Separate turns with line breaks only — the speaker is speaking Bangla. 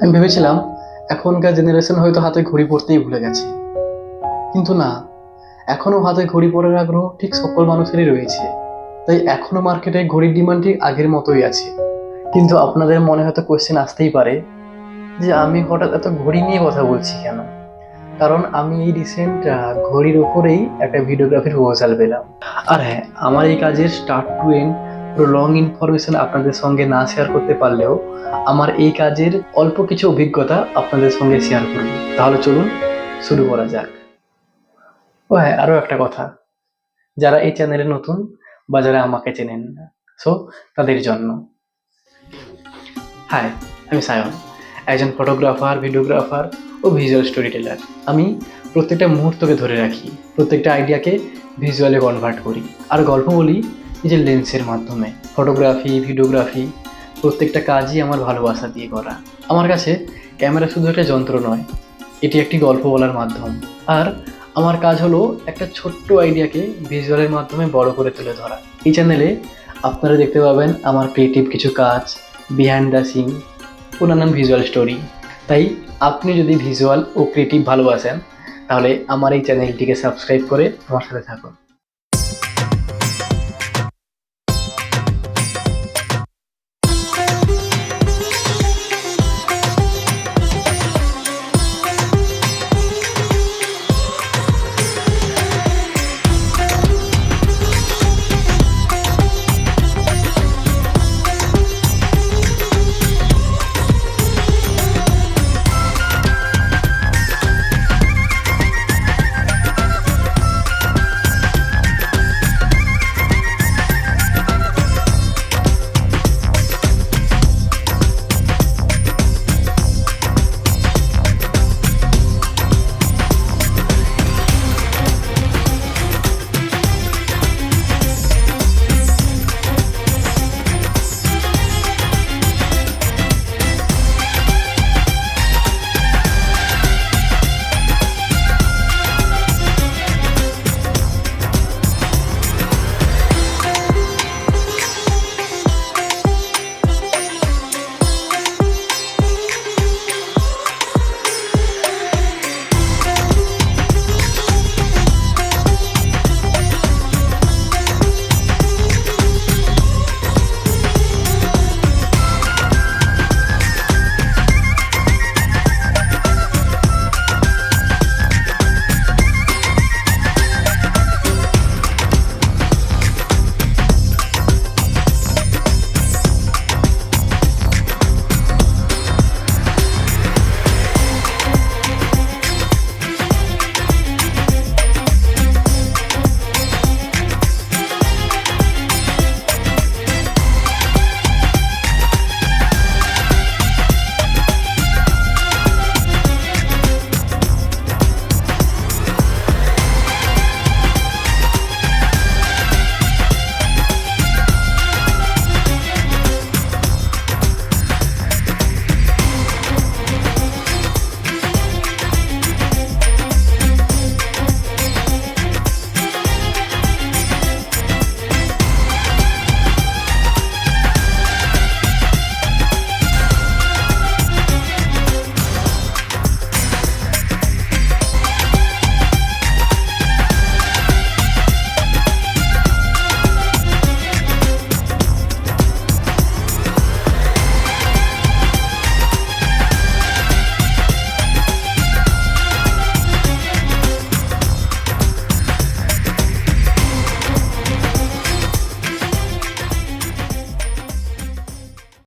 আমি ভেবেছিলাম এখনকার জেনারেশন হয়তো হাতে ঘড়ি পরতেই ভুলে গেছে, কিন্তু না, এখনো হাতে ঘড়ি পরার আগ্রহ ঠিক সকল মানুষেরই রয়েছে। তাই এখনো মার্কেটে ঘড়ির ডিমান্ড ঠিক আগের মতোই আছে। কিন্তু আপনাদের মনে হয়তো কোয়েশ্চেন আসতেই পারে যে আমি হঠাৎ এত ঘড়ি নিয়ে কথা বলছি কেন। কারণ আমি এই রিসেন্ট ঘড়ির ওপরেই একটা ভিডিওগ্রাফির প্রপোজাল পেলাম। আর হ্যাঁ, আমার এই কাজের স্টার্ট টু এন্ড পুরো লং ইনফরমেশন আপনাদের সঙ্গে না শেয়ার করতে পারলেও আমার এই কাজের অল্প কিছু অভিজ্ঞতা আপনাদের সঙ্গে শেয়ার করব। তাহলে চলুন শুরু করা যাক। ও হ্যাঁ, আরও একটা কথা, যারা এই চ্যানেলে নতুন বা যারা আমাকে চেনেন না, সো তাদের জন্য। হাই, আমি সায়ন, একজন ফটোগ্রাফার, ভিডিওগ্রাফার ও ভিজুয়াল স্টোরি টেলার। আমি প্রত্যেকটা মুহূর্তকে ধরে রাখি, প্রত্যেকটা আইডিয়াকে ভিজুয়ালে কনভার্ট করি, আর গল্প বলি নিজের লেন্সের মাধ্যমে। ফটোগ্রাফি, ভিডিওগ্রাফি প্রত্যেকটা কাজই আমার ভালোবাসা দিয়ে করা। আমার কাছে ক্যামেরা শুধু একটা যন্ত্র নয়, এটি একটি গল্প বলার মাধ্যম। আর আমার কাজ হলো একটা ছোট্ট আইডিয়াকে ভিজুয়ালের মাধ্যমে বড় করে তুলে ধরা। এই চ্যানেলে আপনারা দেখতে পাবেন আমার ক্রিয়েটিভ কিছু কাজ, বিহাইন্ড দ্য সিন ও নানান ভিজুয়াল স্টোরি। তাই আপনি যদি ভিজুয়াল ও ক্রিয়েটিভ ভালোবাসেন, তাহলে আমার এই চ্যানেলটিকে সাবস্ক্রাইব করে আমার সাথে থাকুন।